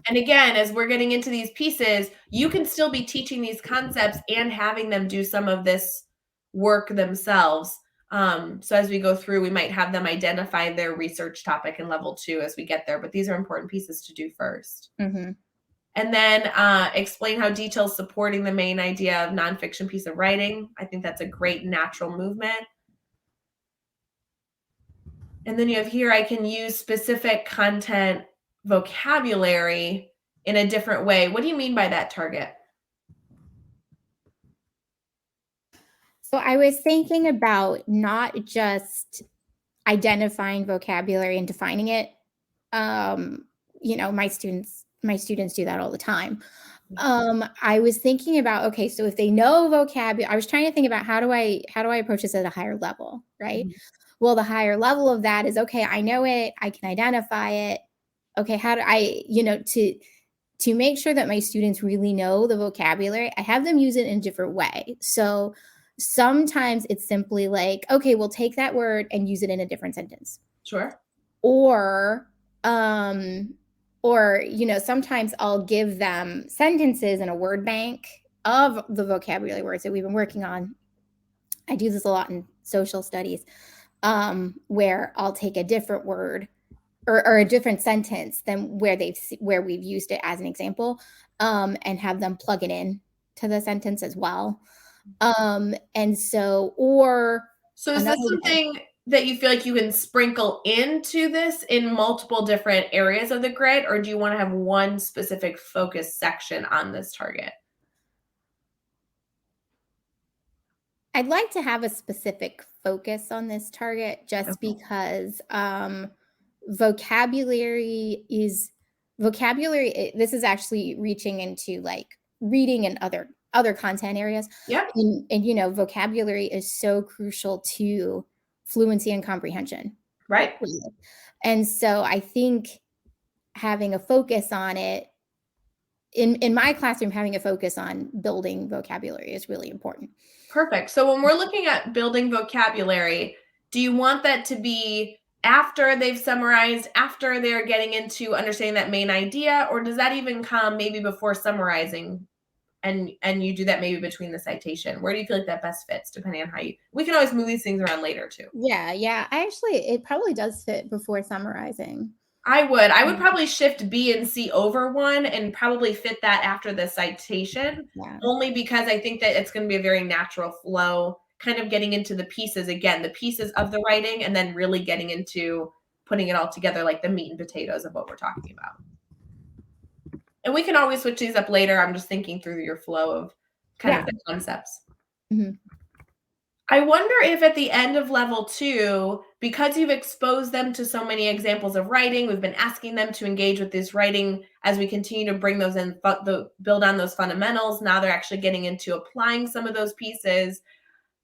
And again, as we're getting into these pieces, you can still be teaching these concepts and having them do some of this work themselves. So as we go through, we might have them identify their research topic in level 2 as we get there, but these are important pieces to do first. And then explain how details supporting the main idea of nonfiction piece of writing. I think that's a great natural movement. And then you have here, I can use specific content vocabulary in a different way. What do you mean by that, Target? So I was thinking about not just identifying vocabulary and defining it. My students do that all the time. I was thinking about, okay, so if they know vocabulary, I was trying to think about how do I approach this at a higher level, right? Well, the higher level of that is, okay, I know it, I can identify it. Okay, how do I, to make sure that my students really know the vocabulary, I have them use it in a different way. So sometimes it's simply like, okay, we'll take that word and use it in a different sentence. Sure. Or sometimes I'll give them sentences in a word bank of the vocabulary words that we've been working on. I do this a lot in social studies, where I'll take a different word or a different sentence than where we've used it as an example, and have them plug it in to the sentence as well. So is this something that you feel like you can sprinkle into this in multiple different areas of the grid, or do you want to have one specific focus section on this target? I'd like to have a specific focus on this target just because vocabulary, this is actually reaching into like reading and other content areas. Yeah. And vocabulary is so crucial to fluency and comprehension. Right. And so I think having a focus on it in my classroom, having a focus on building vocabulary is really important. Perfect. So when we're looking at building vocabulary, do you want that to be after they've summarized, after they're getting into understanding that main idea, or does that even come maybe before summarizing? And you do that maybe between the citation? Where do you feel like that best fits, depending on how we can always move these things around later too. Yeah. It probably does fit before summarizing. I would probably shift B and C over 1 and probably fit that after the citation, only because I think that it's going to be a very natural flow, kind of getting into the pieces again, the pieces of the writing, and then really getting into putting it all together like the meat and potatoes of what we're talking about. And we can always switch these up later. I'm just thinking through your flow of kind of Yeah. the concepts. Mm-hmm. I wonder if at the end of level 2, because you've exposed them to so many examples of writing, we've been asking them to engage with this writing as we continue to bring those in, build on those fundamentals. Now they're actually getting into applying some of those pieces.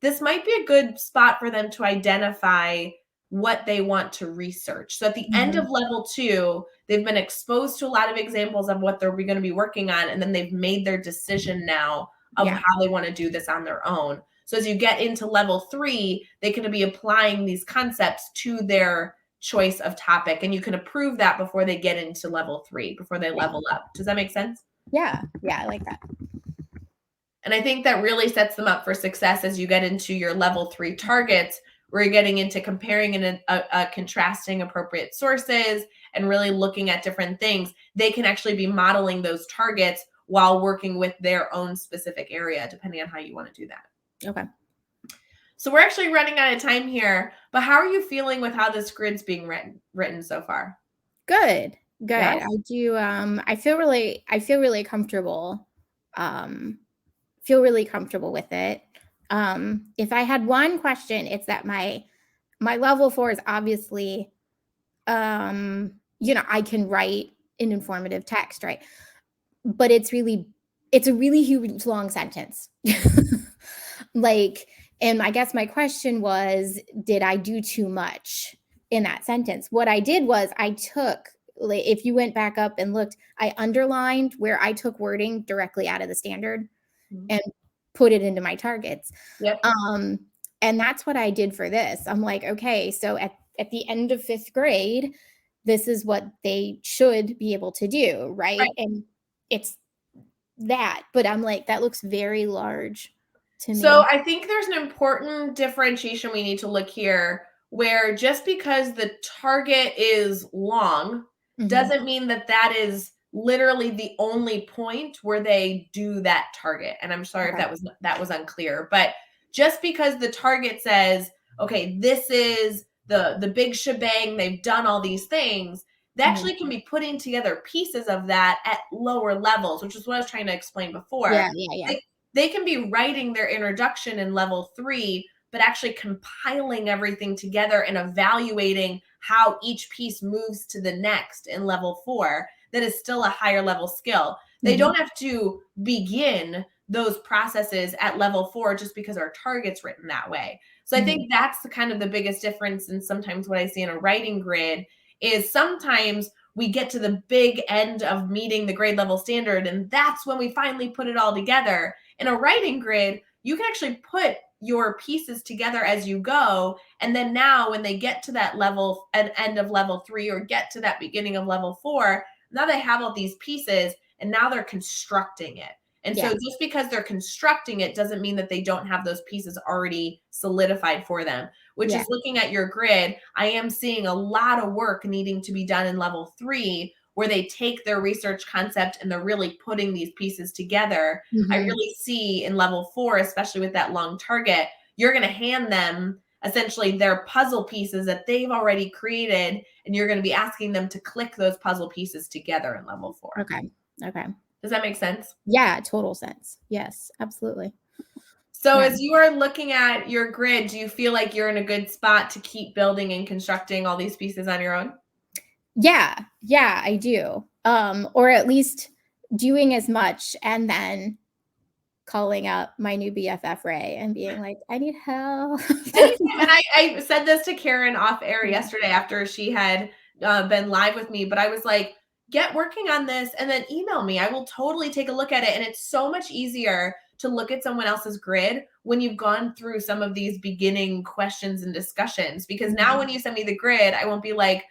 This might be a good spot for them to identify what they want to research. So at the end of level 2, they've been exposed to a lot of examples of what they're going to be working on, and then they've made their decision now of how they want to do this on their own. So as you get into level 3, they can be applying these concepts to their choice of topic, and you can approve that before they get into level 3, before they level up. Does that make sense? Yeah, I like that. And I think that really sets them up for success as you get into your level 3 targets, where you're getting into comparing and contrasting appropriate sources and really looking at different things. They can actually be modeling those targets while working with their own specific area, depending on how you want to do that. Okay. So we're actually running out of time here, but how are you feeling with how this grid's being written so far? Good. Yeah? I do. I feel really comfortable. Feel really comfortable with it. If I had one question, it's that my level 4 is obviously, I can write an informative text, right? But it's a really huge long sentence. And I guess my question was, did I do too much in that sentence? What I did was if you went back up and looked, I underlined where I took wording directly out of the standard and put it into my targets. Yep. And that's what I did for this. I'm like, okay, so at the end of 5th grade, this is what they should be able to do, right? And it's that, but I'm like, that looks very large to me. So I think there's an important differentiation we need to look here, where just because the target is long doesn't mean that that is literally the only point where they do that target. And I'm sorry if that was unclear, but just because the target says, okay, this is the big shebang, they've done all these things, they actually can be putting together pieces of that at lower levels, which is what I was trying to explain before. Yeah. They can be writing their introduction in level 3, but actually compiling everything together and evaluating how each piece moves to the next in level 4. That is still a higher level skill. They don't have to begin those processes at level 4 just because our target's written that way. So I think that's the biggest difference. And sometimes what I see in a writing grid is sometimes we get to the big end of meeting the grade level standard, and that's when we finally put it all together. In a writing grid, you can actually put your pieces together as you go. And then now when they get to that level at end of level 3 or get to that beginning of level 4, now they have all these pieces and now they're constructing it. And so just because they're constructing it doesn't mean that they don't have those pieces already solidified for them, which is looking at your grid. I am seeing a lot of work needing to be done in level 3, where they take their research concept and they're really putting these pieces together. I really see in level 4, especially with that long target, you're going to hand them essentially their puzzle pieces that they've already created, and you're going to be asking them to click those puzzle pieces together in level 4. Okay. Does that make sense? Yeah, total sense. Yes, absolutely. So as you are looking at your grid, do you feel like you're in a good spot to keep building and constructing all these pieces on your own? Yeah, I do. Or at least doing as much and then calling up my new BFF Ray and being like, I need help. And I said this to Karen off air yesterday after she had been live with me, but I was like, get working on this and then email me. I will totally take a look at it. And it's so much easier to look at someone else's grid when you've gone through some of these beginning questions and discussions, because now when you send me the grid, I won't be like,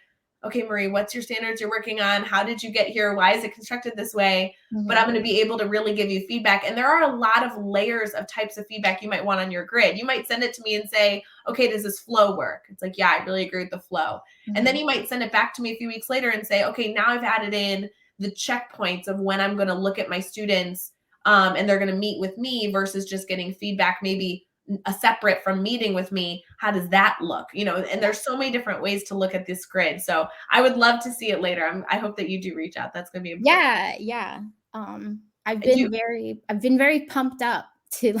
okay, Marie, what's your standards you're working on? How did you get here? Why is it constructed this way? But I'm going to be able to really give you feedback. And there are a lot of layers of types of feedback you might want on your grid. You might send it to me and say, okay, does this flow work? It's like, yeah, I really agree with the flow. And then you might send it back to me a few weeks later and say, okay, now I've added in the checkpoints of when I'm going to look at my students and they're going to meet with me versus just getting feedback maybe a separate from meeting with me, how does that look? And there's so many different ways to look at this grid. So I would love to see it later. I hope that you do reach out. That's going to be important. Yeah. I've Do you- been very pumped up to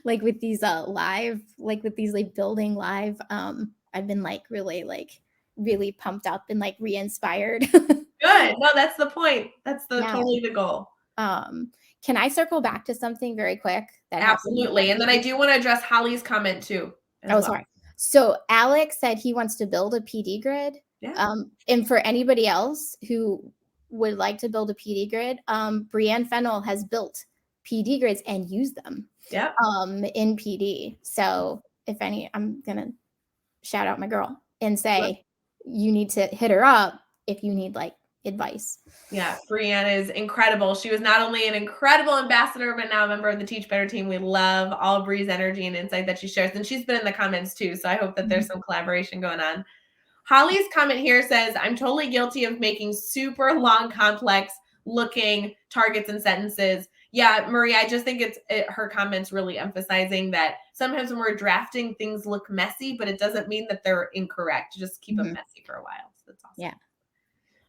like with these live, like with these like building live. I've been like really pumped up and like re-inspired. Good. No, that's the point. That's totally the goal. Can I circle back to something very quick? Absolutely. And then I do want to address Holly's comment too. Sorry. So Alex said he wants to build a PD grid. Yeah. And for anybody else who would like to build a PD grid, Brianne Fennell has built PD grids and used them. Yeah. In PD. So I'm gonna shout out my girl and say you need to hit her up if you need like advice. Yeah, Brianne is incredible. She was not only an incredible ambassador, but now a member of the Teach Better team. We love all Bree's energy and insight that she shares. And she's been in the comments too. So I hope that there's some collaboration going on. Holly's comment here says, I'm totally guilty of making super long, complex looking targets and sentences. Yeah, Marie, I just think her comments really emphasizing that sometimes when we're drafting, things look messy, but it doesn't mean that they're incorrect. Just keep them messy for a while. So that's awesome. Yeah.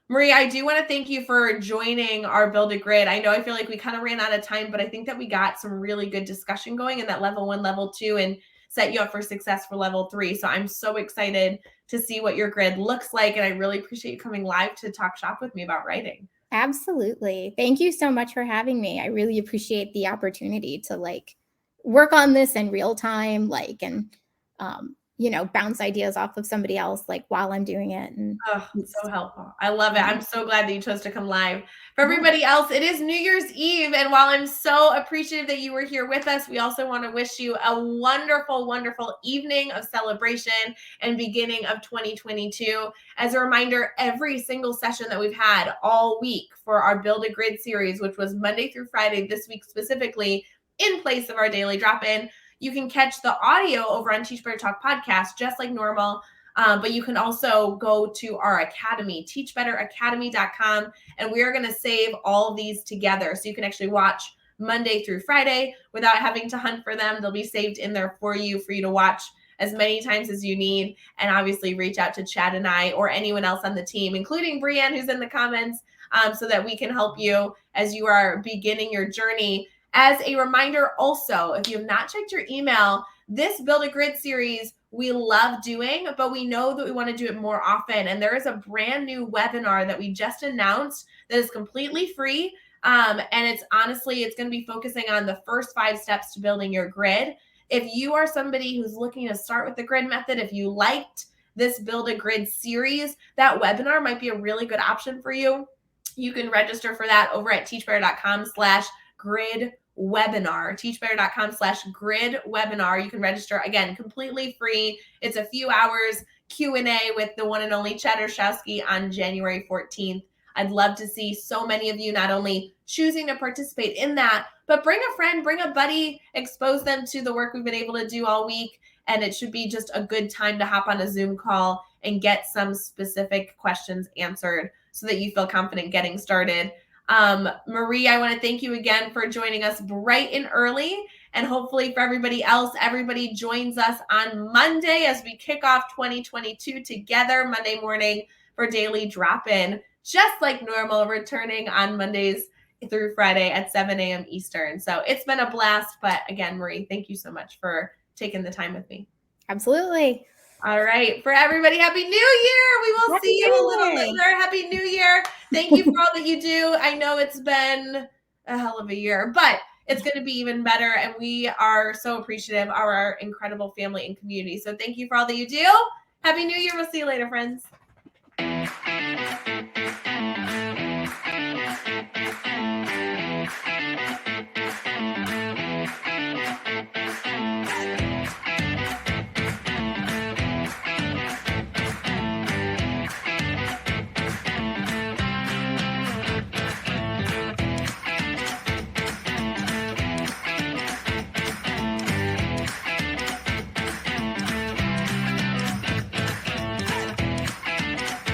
Marie, I do want to thank you for joining our Build a Grid. I know I feel like we kind of ran out of time, but I think that we got some really good discussion going in that level 1, level 2, and set you up for success for level 3. So I'm so excited to see what your grid looks like. And I really appreciate you coming live to talk shop with me about writing. Absolutely. Thank you so much for having me. I really appreciate the opportunity to like work on this in real time, and bounce ideas off of somebody else like while I'm doing it. And so helpful. I love it. I'm so glad that you chose to come live. For everybody else, it is New Year's Eve. And while I'm so appreciative that you were here with us, we also want to wish you a wonderful, wonderful evening of celebration and beginning of 2022. As a reminder, every single session that we've had all week for our Build a Grid series, which was Monday through Friday, this week specifically, in place of our daily drop-in, you can catch the audio over on Teach Better Talk podcast, just like normal. But you can also go to our academy, teachbetteracademy.com, and we are going to save all these together. So you can actually watch Monday through Friday without having to hunt for them. They'll be saved in there for you to watch as many times as you need. And obviously reach out to Chad and I or anyone else on the team, including Brianne, who's in the comments, so that we can help you as you are beginning your journey. As a reminder also, if you have not checked your email, this Build a Grid series we love doing, but we know that we want to do it more often. And there is a brand new webinar that we just announced that is completely free. And it's going to be focusing on the first 5 steps to building your grid. If you are somebody who's looking to start with the grid method, if you liked this Build a Grid series, that webinar might be a really good option for you. You can register for that over at teachbetter.com/grid webinar, teachbetter.com/grid webinar. You can register, again, completely free. It's a few hours Q&A with the one and only Chad Ershowski on January 14th. I'd love to see so many of you not only choosing to participate in that, but bring a friend, bring a buddy, expose them to the work we've been able to do all week. And it should be just a good time to hop on a Zoom call and get some specific questions answered so that you feel confident getting started. Marie, I want to thank you again for joining us bright and early. And hopefully for everybody else, everybody joins us on Monday as we kick off 2022 together Monday morning for Daily Drop-In, just like normal, returning on Mondays through Friday at 7 a.m. Eastern. So it's been a blast. But again, Marie, thank you so much for taking the time with me. Absolutely. All right. For everybody, Happy New Year. We will see you a little later. Happy New Year. Thank you for all that you do. I know it's been a hell of a year, but it's going to be even better. And we are so appreciative of our incredible family and community. So thank you for all that you do. Happy New Year. We'll see you later, friends.